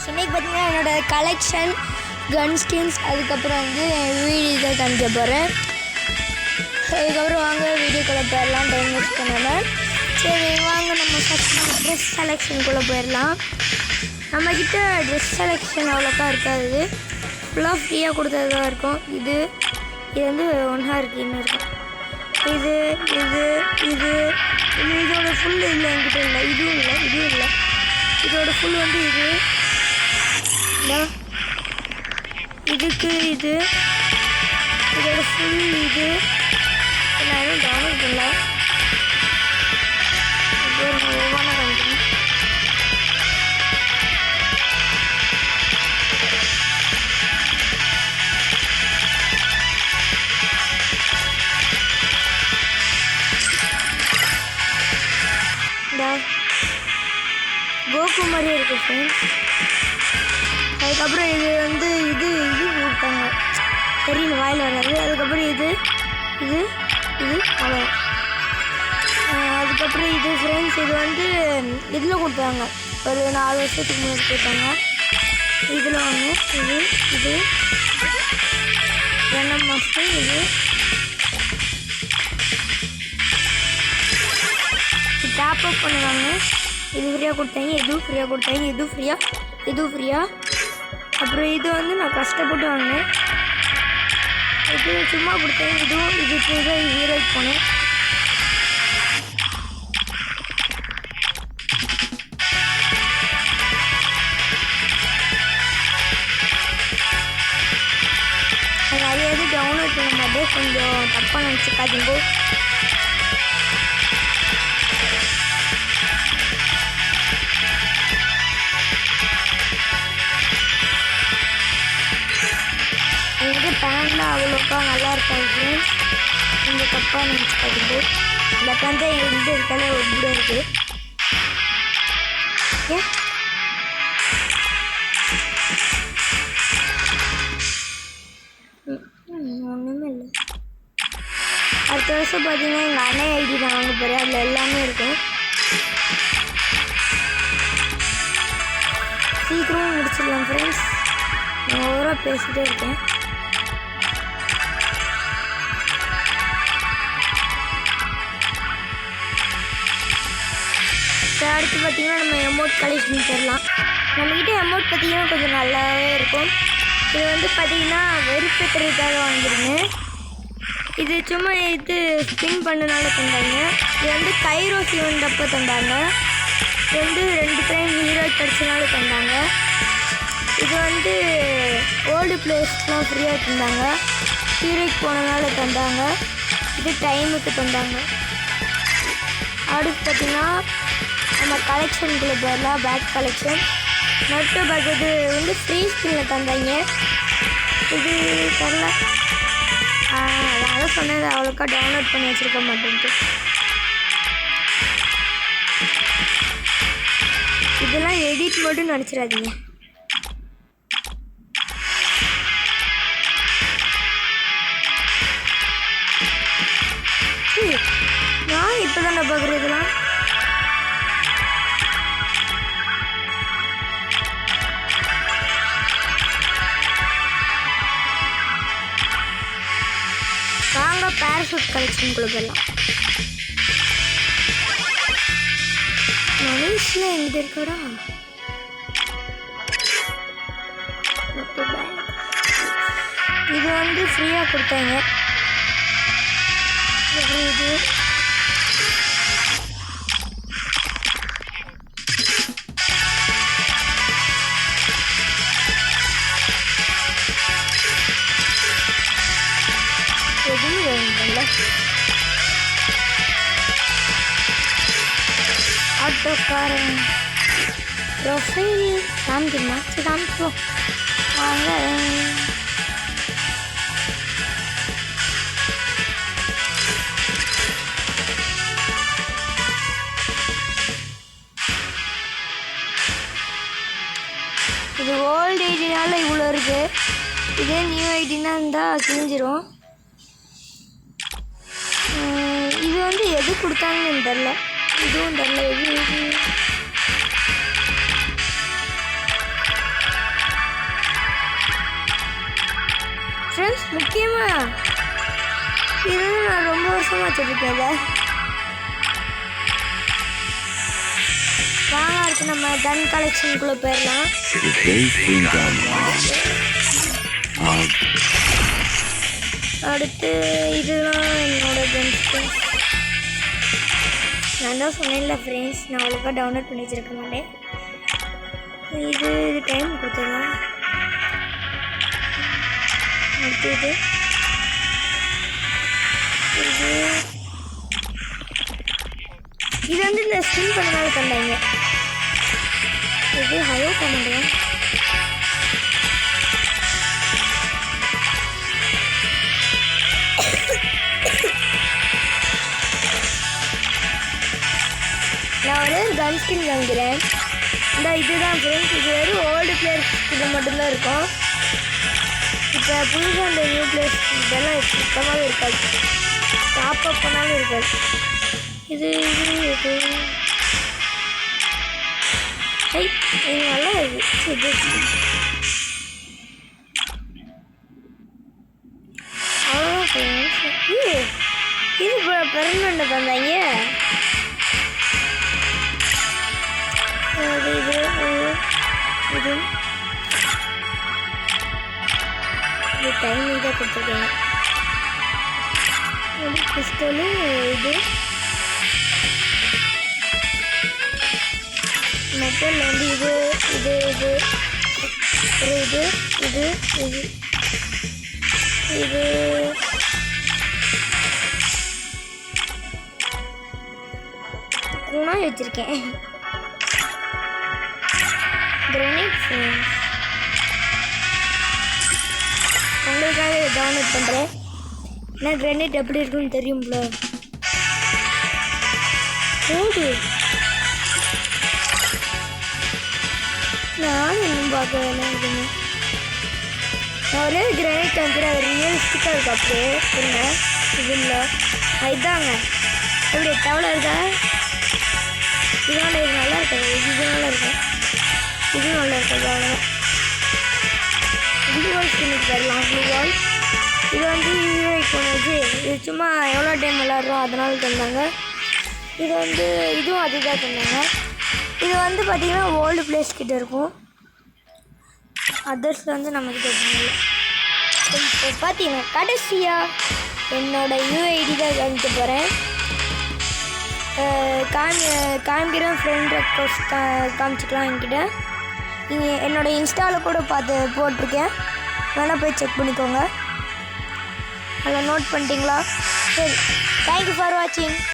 Videos இன்றைக்கி பார்த்தீங்கன்னா என்னோடய கலெக்ஷன் கன் ஸ்கின்ஸ் அதுக்கப்புறம் வந்து வீடியோ காமிக்க போகிறேன். அதுக்கப்புறம் வாங்க வீடியோக்குள்ளே போயிடலாம், டைம் வேஸ்ட் பண்ணாமல். சரி வாங்க நம்ம ஃபஸ்ட் ட்ரெஸ் செலெக்ஷனுக்குள்ளே போயிடலாம். நம்மக்கிட்ட ட்ரெஸ் செலெக்ஷன் அவ்வளோக்கா இருக்காது, ஃபுல்லாக ஃப்ரீயாக கொடுத்தது தான் இருக்கும். இது வந்து ஒன்றா இருக்குது, இன்னும் இருக்கும். இது இது இது இது இதோட ஃபுல் இல்லை, என்கிட்ட இல்லை, இதுவும் இல்லை, இதுவும் இல்லை. இதோட ஃபுல் வந்து இது இதுக்கு இது இதோட ஃபுல் இது நான் எதுவும் டவுன்லோட் பண்ணல. ஒவ்வொன்றா காமிக்கிறேன். கோகு மாதிரியே இருக்குது ஃப்ரெண்ட்ஸ். அதுக்கப்புறம் இது வந்து இது இது கொடுத்தாங்க, தெரியல வாயில் வராது. அதுக்கப்புறம் இது இது இது அவ்வளோ. அதுக்கப்புறம் இது ஃப்ரெண்ட்ஸ், இது வந்து இதில் கொடுத்தாங்க, ஒரு 4 வருஷத்துக்கு முன்னாடி கொடுத்தாங்க. இதில் ஒன்று இது இது 2 மாதம் இது டாப் அப் பண்ணுவாங்க. இது ஃப்ரீயாக கொடுத்தாங்க, இதுவும் ஃப்ரீயாக கொடுத்தாங்க, இதுவும் ஃப்ரீயாக. அப்புறம் இது வந்து நான் கஷ்டப்பட்டு வாங்கினேன். இது சும்மா கொடுத்தாங்க. இதுவும் இதுக்கு தான் ஹீரோக்கு போனேன். நிறைய இது டவுன்லோட் பண்ண மாட்டேன், கொஞ்சம் தப்பாக நினச்சிக்காதீங்க. எங்கள் பேண்டில் அவ்வளோக்கா நல்லா இருக்காது ஃப்ரெண்ட்ஸ், இந்த தப்பாக நினச்சிக்காதீங்க. இந்த பேண்ட் தான் எந்த இருக்காலே ரொம்ப இருக்குது. ஒன்றுமே இல்லை. அடுத்த வருஷம் பார்த்தீங்கன்னா எங்கள் அண்ணன் ஐடி நான் வாங்க போகிறேன், அதில் எல்லாமே இருக்கும். சீக்கிரமாக முடிச்சிடலாம் ஃப்ரெண்ட்ஸ், நான் ஓவராக பேசிகிட்டே இருக்கேன். அடுத்து பார்த்திங்கன்னா நம்ம எமௌண்ட் கலெக்ஷன் தரலாம். நம்மக்கிட்ட எமௌண்ட் பார்த்திங்கன்னா கொஞ்சம் நல்லாவே இருக்கும். இது வந்து பார்த்திங்கன்னா வெறுப்பேற்றுறதுக்காக வாங்கியிருந்தேன். இது சும்மா இது ஸ்பின் பண்ணனால தந்தாங்க. இது வந்து கைரோசி வந்தப்போ தந்தாங்க. இது வந்து 2 டைம் ஹீரோ கிடச்சனால தந்தாங்க. இது வந்து ஓல்டு பிளேஸ்லாம் ஃப்ரீயாக தந்தாங்க, ஹீரோக்கு போனனால தந்தாங்க. இது டைமுக்கு தந்தாங்க. அடுத்து பார்த்திங்கன்னா நம்ம கலெக்ஷனுக்குள்ளே போயிடலாம். பேக் கலெக்ஷன் நட்டு பக்கத்து வந்து ஃப்ரீ ஸ்கின்னில் தந்தாங்க. இது தரல, அதான் சொன்னது அவ்வளோக்கா டவுன்லோட் பண்ணி வச்சுருக்க மாட்டேன்ட்டு. இதெல்லாம் எடிட் மட்டும் நினச்சிடாதீங்க. நான் இப்போ தான் பார்க்குறேன். இதெல்லாம் வாங்க பேராஷூட் கலெக்ஷனுக்குள்ளே போயிடலாம். மனுஷில் எங்கிட்ட இருக்கடா. இது வந்து ஃப்ரீயாக கொடுத்தாங்க. இது எதுவும் வேணும்ல. ஆட்டோக்காரன் ப்ரொஃபைல் காமிக்கணுமா? சரி காமிப்போம் வாங்க. இது ஓல்டு ஐடினால இவ்வளோ இருக்குது, இதே நியூ ஐடினா இருந்தால் கிழிஞ்சிரும். இது வந்து எது கொடுத்தாங்கன்னு தெரில, இதுவும் தெரில. இது முக்கியமாக இது நான் ரொம்ப வருஷமாக வச்சுருக்கேன் இதை. வாங்க அடுத்து நம்ம கன் கலெக்ஷனுக்குள்ளே போயிடலாம். அடுத்து இதெல்லாம் என்னோட கன்ஸ். நான் தான் சொன்னேன்ல ஃப்ரெண்ட்ஸ், நான் அவ்வளோக்கா டவுன்லோட் பண்ணி வச்சுருக்க மாட்டேன். இது டைம் கொடுத்துடலாம். அடுத்து இது வந்து இந்த ஸ்பின் பண்ணனால தந்தாங்க. இது ஹலோ பண்ணுறேன். நான் ஒரு கன் ஸ்கின் வாங்குகிறேன். இந்த இதுதான் ஃப்ரெண்ட்ஸ், இது வெறும் ஓல்டு பிளேயர்ஸ் இது மட்டும்தான் இருக்கும். இப்போ புதுசாக அந்த நியூ பிளேயர்ஸ் இதெல்லாம் சுத்தமாகவே இருக்காது, டாப் அப் பண்ணாலும் இருக்காது. இது நல்லா இருக்குது. அவ்வளோதான் ஃப்ரெண்ட்ஸ். இது இப்போ பெர்மனண்ட் தந்தாங்க. இது டைம் இதாக கொடுத்துருக்கேன். பிஸ்டலு இது மெட்டல் வந்து இது இது இது இது இது இது இது குணா வச்சுருக்கேன். கிரேனைட் ஃப்ரெண்ட்ஸ் உங்களுக்காக டவுன்லோட் பண்ணுறேன். ஏன்னா கிரேனைட் எப்படி இருக்குன்னு தெரியும்ல. ஓடு நானும் இன்னும் பார்க்க வேணாம். இதுன்னு நான் ஒரே கிரேனைட் வந்துட்டு அது ரியலிஸ்டிக்காக இருக்கு. அப்படியே இருங்க, இது இல்லை இதுதாங்க. எப்படி டவுல இருக்கா? இதனால இது நல்லா இருக்காது, இது நல்லா இருக்கும், இது நல்லா இருக்காது. அவ்வளோதான். ப்ளூ வால் ஸ்கின்னுக்கு தரலாம். ப்ளூ வால் இது வந்து ஹீரோயிக் பண்ணுச்சு. இது சும்மா எவ்வளோ டைம் விளாட்றோம் அதனால தந்தாங்க. இது வந்து இதுவும் அதுதான் தந்தாங்க. இது வந்து பார்த்திங்கன்னா ஓல்டு பிளேஸ் கிட்ட இருக்கும், அதர்ஸில் வந்து நம்மக்கிட்ட இல்லை. இப்போ பார்த்தீங்கன்னா கடைசியாக என்னோடய யூஐடி தான் காமிக்க போகிறேன். காமிக்கிறேன். ஃப்ரெண்ட் ரெக்வஸ்ட் காமிச்சிக்கலாம் என்கிட்ட. நீங்கள் என்னோடய இன்ஸ்டாவில் கூட போட்டிருக்கேன், வேணால் போய் செக் பண்ணிக்கோங்க. அதில் நோட் பண்ணிட்டீங்களா? சரி, தேங்க்யூ ஃபார் வாட்சிங்.